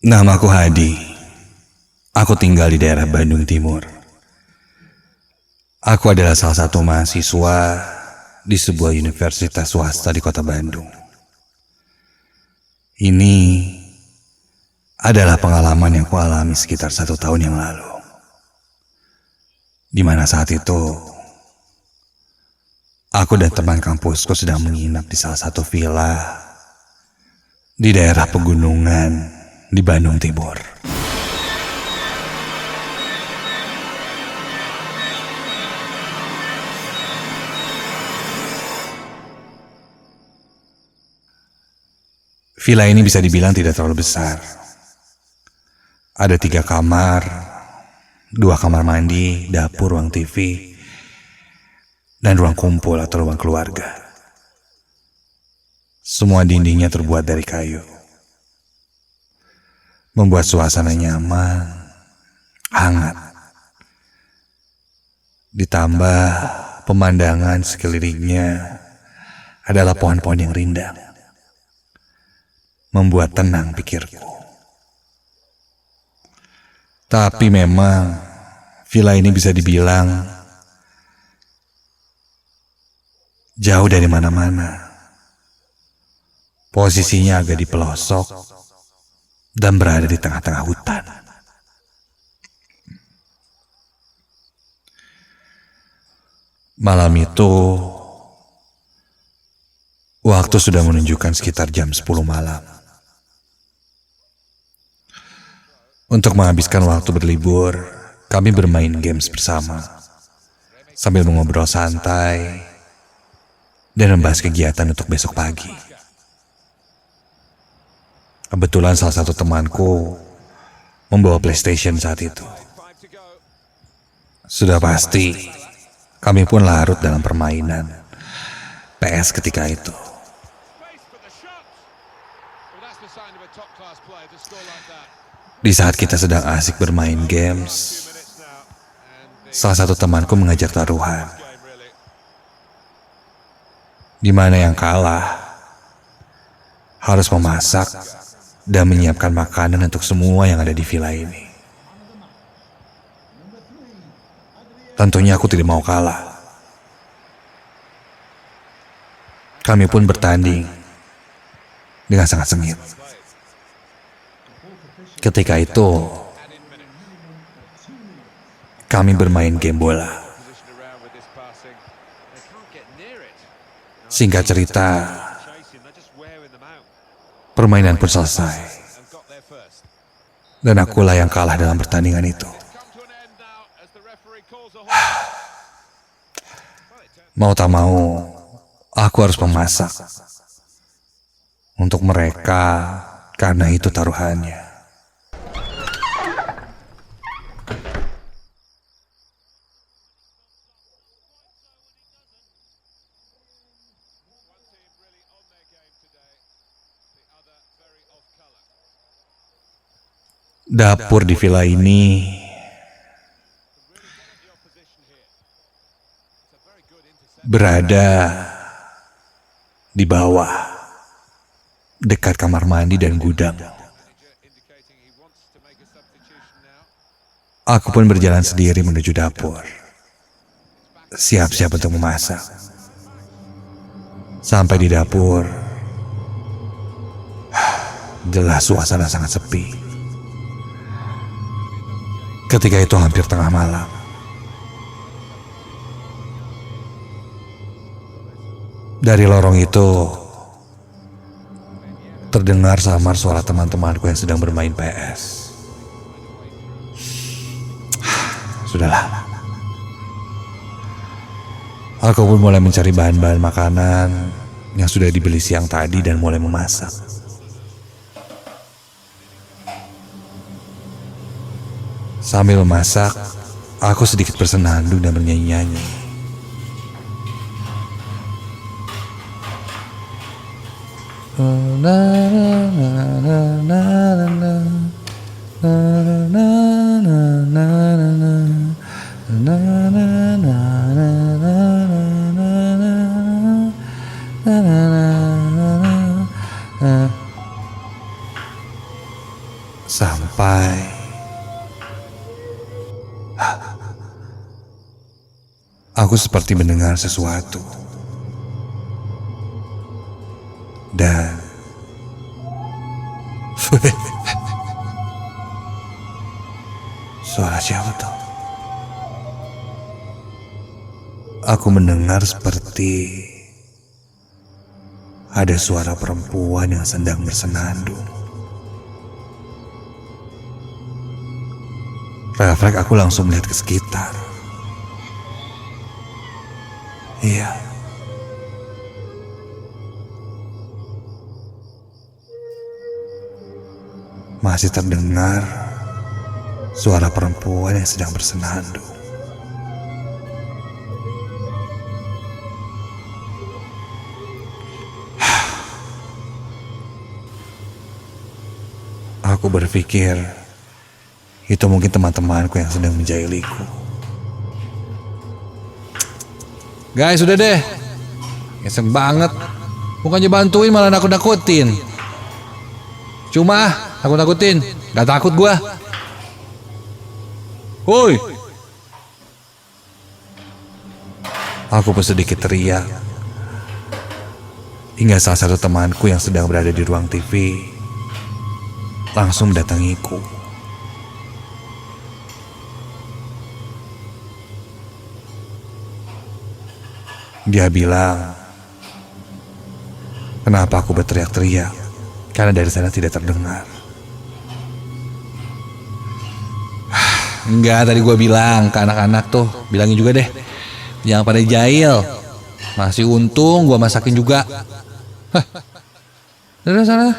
Namaku Hadi. Aku tinggal di daerah Bandung Timur. Aku adalah salah satu mahasiswa di sebuah universitas swasta di kota Bandung. Ini adalah pengalaman yang kualami sekitar 1 tahun yang lalu. Di mana saat itu, aku dan teman kampusku sedang menginap di salah satu villa di daerah pegunungan di Bandung Timur. Villa ini bisa dibilang tidak terlalu besar. Ada 3 kamar, 2 kamar mandi, dapur, ruang TV, dan ruang kumpul atau ruang keluarga. Semua dindingnya terbuat dari kayu, membuat suasana nyaman, hangat. Ditambah pemandangan sekelilingnya adalah pohon-pohon yang rindang, membuat tenang pikirku. Tapi memang villa ini bisa dibilang jauh dari mana-mana. Posisinya agak di pelosok dan berada di tengah-tengah hutan. Malam itu, waktu sudah menunjukkan sekitar jam 10 malam. Untuk menghabiskan waktu berlibur, kami bermain games bersama, sambil mengobrol santai dan membahas kegiatan untuk besok pagi. Kebetulan salah satu temanku membawa PlayStation saat itu. Sudah pasti, kami pun larut dalam permainan PS ketika itu. Di saat kita sedang asik bermain games, salah satu temanku mengajak taruhan, di mana yang kalah harus memasak dan menyiapkan makanan untuk semua yang ada di villa ini. Tentunya aku tidak mau kalah. Kami pun bertanding dengan sangat sengit. Ketika itu, kami bermain game bola. Singkat cerita, permainan pun selesai. Dan akulah yang kalah dalam pertandingan itu. Mau tak mau, aku harus memasak untuk mereka karena itu taruhannya. Dapur di villa ini berada di bawah, dekat kamar mandi dan gudang. Aku pun berjalan sendiri menuju dapur, siap-siap untuk memasak. Sampai di dapur, jelas suasana sangat sepi. Ketika itu hampir tengah malam. Dari lorong itu terdengar samar suara teman-temanku yang sedang bermain PS. Sudahlah. Aku pun mulai mencari bahan-bahan makanan yang sudah dibeli siang tadi dan mulai memasak. Sambil memasak, aku sedikit bersenandung dan bernyanyi-nyanyi. Sampai aku seperti mendengar sesuatu. Dan suara siapa tuh? Aku mendengar seperti ada suara perempuan yang sedang bersenandung. Refleks aku langsung melihat ke sekitar. Iya. Masih terdengar suara perempuan yang sedang bersenandung. Aku berpikir itu mungkin teman-temanku yang sedang menjahiliku. Guys, udah deh. Ngeseng banget. Bukannya bantuin malah nakut-nakutin. Cuma nakut-nakutin. Gak takut gua. Woi. Aku pun sedikit teriak. Hingga salah satu temanku yang sedang berada di ruang TV langsung mendatangiku. Dia bilang, kenapa aku berteriak-teriak? Karena dari sana tidak terdengar. Enggak, tadi gue bilang ke anak-anak tuh, bilangin juga deh, jangan pada jahil. Masih untung gue masakin juga. Dari sana.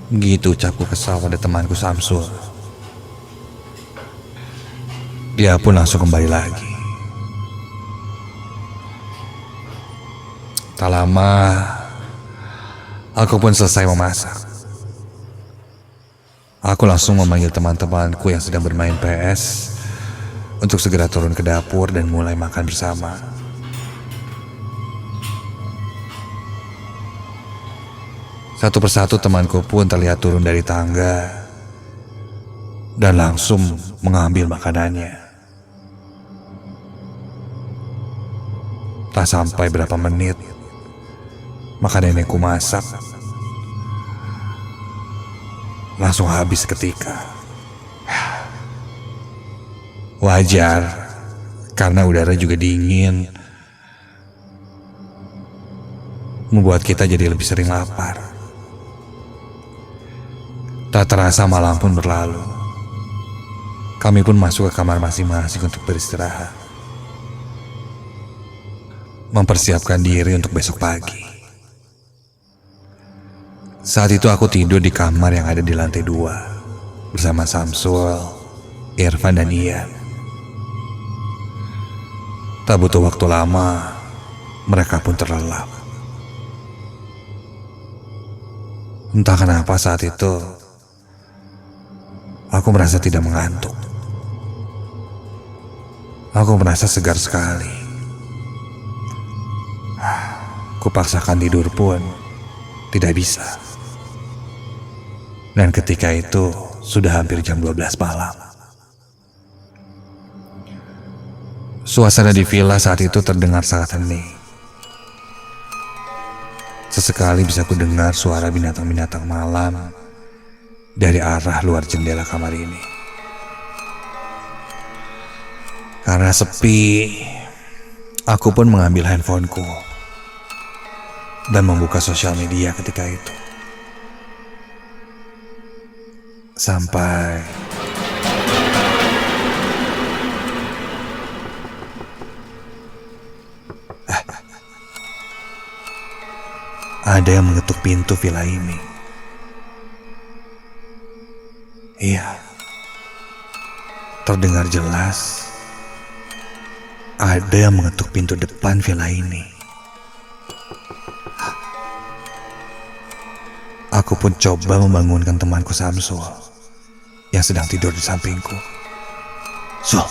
Gitu ucapku kesal pada temanku Samsul. Dia pun langsung kembali lagi. Tak lama, aku pun selesai memasak. Aku langsung memanggil teman-temanku yang sedang bermain PS untuk segera turun ke dapur dan mulai makan bersama. Satu persatu temanku pun terlihat turun dari tangga dan langsung mengambil makanannya. Tak sampai berapa menit, makanan yang kumasak langsung habis seketika. Wajar, karena udara juga dingin, membuat kita jadi lebih sering lapar. Tak terasa malam pun berlalu. Kami pun masuk ke kamar masing-masing untuk beristirahat, mempersiapkan diri untuk besok pagi. Saat itu aku tidur di kamar yang ada di lantai 2 bersama Samsul, Irfan, dan Ian. Tak butuh waktu lama, mereka pun terlelap. Entah kenapa saat itu aku merasa tidak mengantuk. Aku merasa segar sekali. Kupaksakan tidur pun tidak bisa. Dan ketika itu sudah hampir jam 12 malam. Suasana di villa saat itu terdengar sangat hening. Sesekali bisa ku dengar suara binatang-binatang malam dari arah luar jendela kamar ini. Karena sepi, aku pun mengambil handphoneku dan membuka sosial media ketika itu. Sampai ada yang mengetuk pintu villa ini. Iya, terdengar jelas ada yang mengetuk pintu depan villa ini. Aku pun coba membangunkan temanku Samsul yang sedang tidur di sampingku. Sul,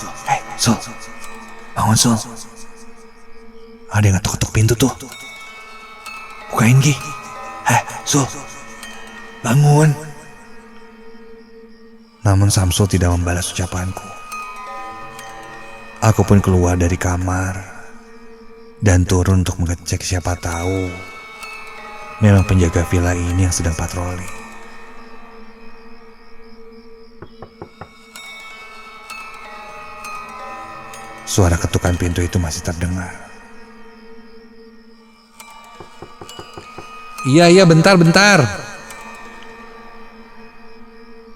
Sul, bangun Sul. Ada yang ngetuk-ngetuk pintu tuh. Bukain Gi. Sul, bangun. Namun Samsul tidak membalas ucapanku. Aku pun keluar dari kamar dan turun untuk mengecek, siapa tahu memang penjaga villa ini yang sedang patroli. Suara ketukan pintu itu masih terdengar. Iya, bentar.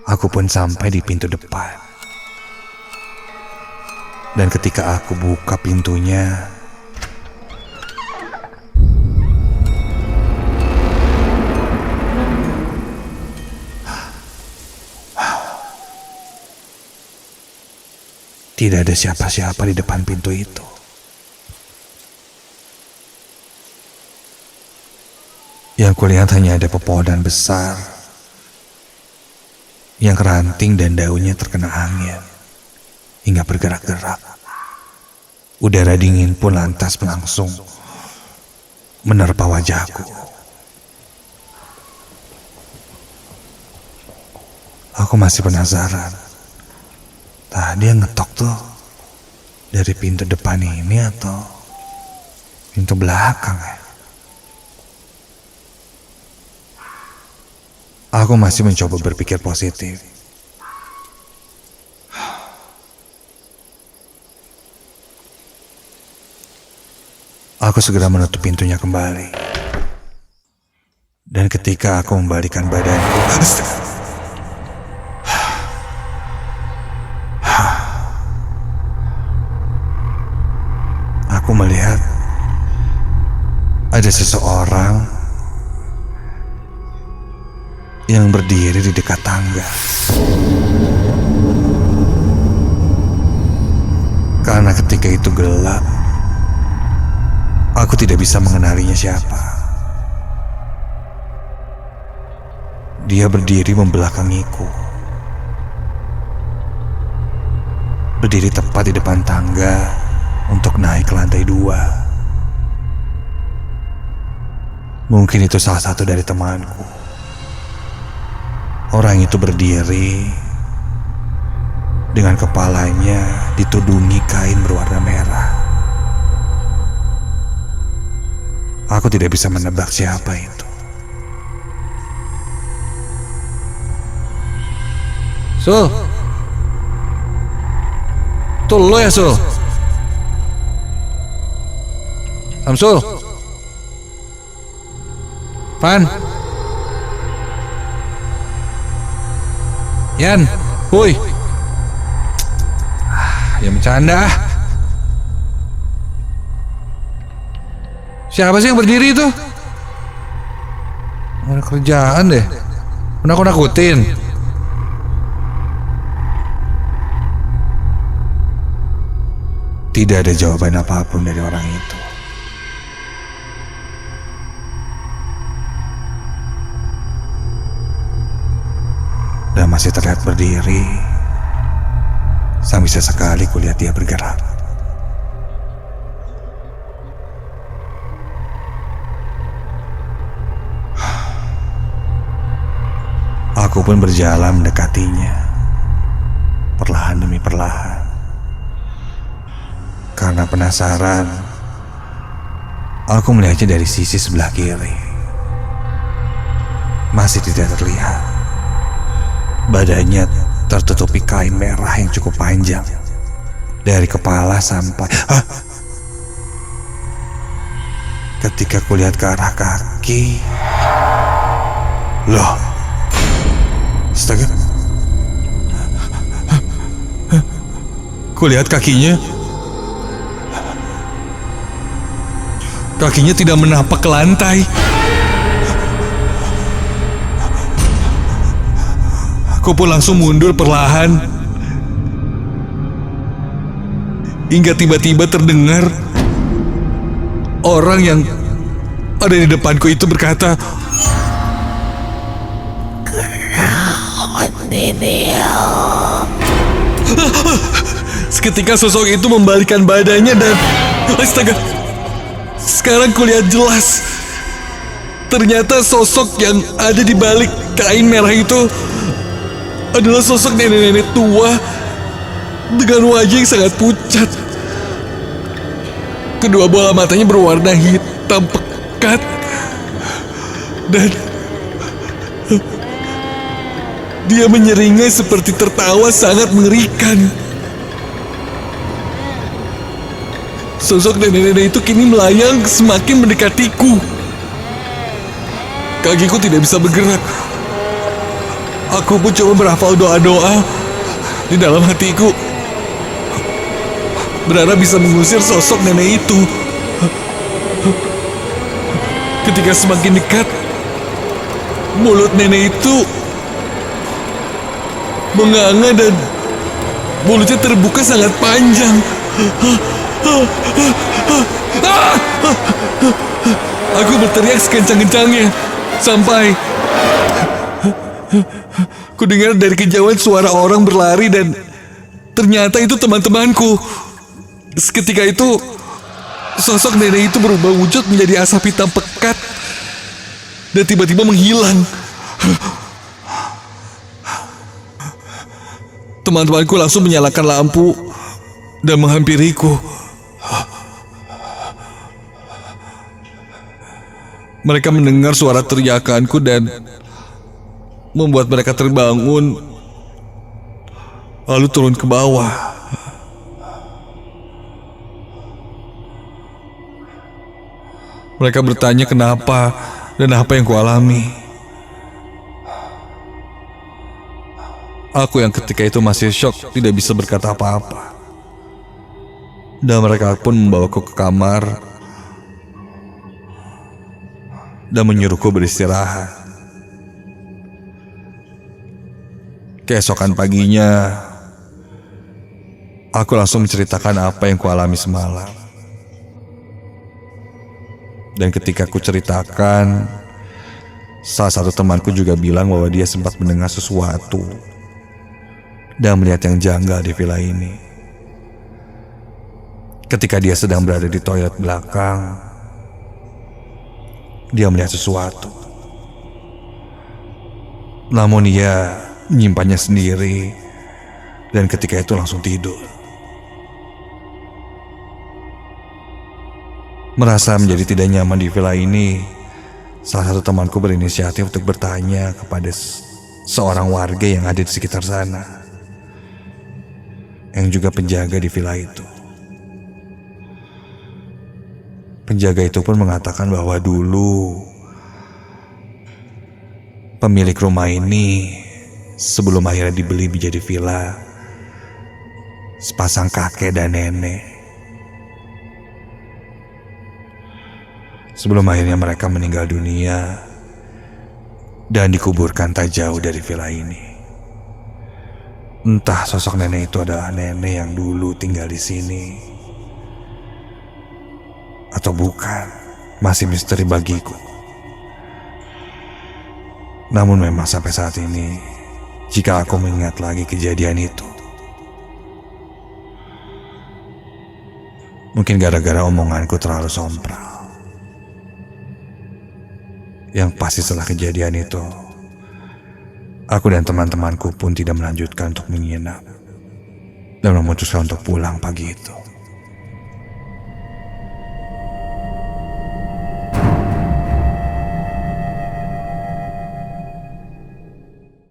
Aku pun sampai di pintu depan. Dan ketika aku buka pintunya, tidak ada siapa-siapa di depan pintu itu. Yang kulihat hanya ada pepohonan besar yang ranting dan daunnya terkena angin hingga bergerak-gerak. Udara dingin pun lantas langsung menerpa wajahku. Aku masih penasaran. Tadi yang ngetok tuh dari pintu depan ini atau pintu belakang ya? Aku masih mencoba berpikir positif. Aku segera menutup pintunya kembali. Dan ketika aku membalikan badanku, aku melihat ada seseorang yang berdiri di dekat tangga. Karena ketika itu gelap, aku tidak bisa mengenalinya siapa. Dia berdiri membelakangiku. Berdiri tepat di depan tangga untuk naik ke lantai 2. Mungkin itu salah satu dari temanku. Orang itu berdiri dengan kepalanya ditudungi kain berwarna merah. Aku tidak bisa menebak siapa itu. Sul, tuh lo ya Sul? Samsul, Van, Yan, Huy. Ya bercanda. Siapa sih yang berdiri itu? Ada kerjaan deh. Nakut-nakutin. Tidak ada jawaban apapun dari orang itu. Dan masih terlihat berdiri sampai sesekali kulihat dia bergerak. Aku pun berjalan mendekatinya, perlahan demi perlahan. Karena penasaran, aku melihatnya dari sisi sebelah kiri. Masih tidak terlihat. Badannya tertutupi kain merah yang cukup panjang. Dari kepala sampai... Ketika kulihat ke arah kaki... Loh, astaga. Kulihat kakinya. Kakinya tidak menapak ke lantai. Aku pun langsung mundur perlahan. Hingga tiba-tiba terdengar orang yang ada di depanku itu berkata, seketika sosok itu membalikkan badannya dan astaga, sekarang kulihat jelas. Ternyata sosok yang ada di balik kain merah itu adalah sosok nenek-nenek tua dengan wajah yang sangat pucat. Kedua bola matanya berwarna hitam pekat dan dia menyeringai seperti tertawa sangat mengerikan. Sosok nenek-nenek itu kini melayang semakin mendekatiku. Kakiku tidak bisa bergerak. Aku pun coba berhafal doa-doa di dalam hatiku, berharap bisa mengusir sosok nenek itu. Ketika semakin dekat, mulut nenek itu menganga dan mulutnya terbuka sangat panjang. Aku berteriak sekencang-kencangnya sampai ku dengar dari kejauhan suara orang berlari dan ternyata itu teman-temanku. Seketika itu sosok nenek itu berubah wujud menjadi asap hitam pekat dan tiba-tiba menghilang. Teman-temanku langsung menyalakan lampu dan menghampiriku. Mereka mendengar suara teriakanku dan membuat mereka terbangun, lalu turun ke bawah. Mereka bertanya kenapa dan apa yang kualami. Aku yang ketika itu masih syok tidak bisa berkata apa-apa. Dan mereka pun membawaku ke kamar dan menyuruhku beristirahat. Keesokan paginya, aku langsung menceritakan apa yang kualami semalam. Dan ketika ku ceritakan, salah satu temanku juga bilang bahwa dia sempat mendengar sesuatu dan melihat yang janggal di villa ini. Ketika dia sedang berada di toilet belakang, dia melihat sesuatu. Namun ia menyimpannya sendiri dan ketika itu langsung tidur. Merasa menjadi tidak nyaman di villa ini, salah satu temanku berinisiatif untuk bertanya kepada seorang warga yang ada di sekitar sana, yang juga penjaga di villa itu. Penjaga itu pun mengatakan bahwa dulu pemilik rumah ini sebelum akhirnya dibeli menjadi villa, sepasang kakek dan nenek. Sebelum akhirnya mereka meninggal dunia dan dikuburkan tak jauh dari villa ini. Entah sosok nenek itu adalah nenek yang dulu tinggal di sini atau bukan, masih misteri bagiku. Namun memang sampai saat ini, jika aku mengingat lagi kejadian itu, mungkin gara-gara omonganku terlalu sompral. Yang pasti setelah kejadian itu, aku dan teman-temanku pun tidak melanjutkan untuk menginap dan memutuskan untuk pulang pagi itu.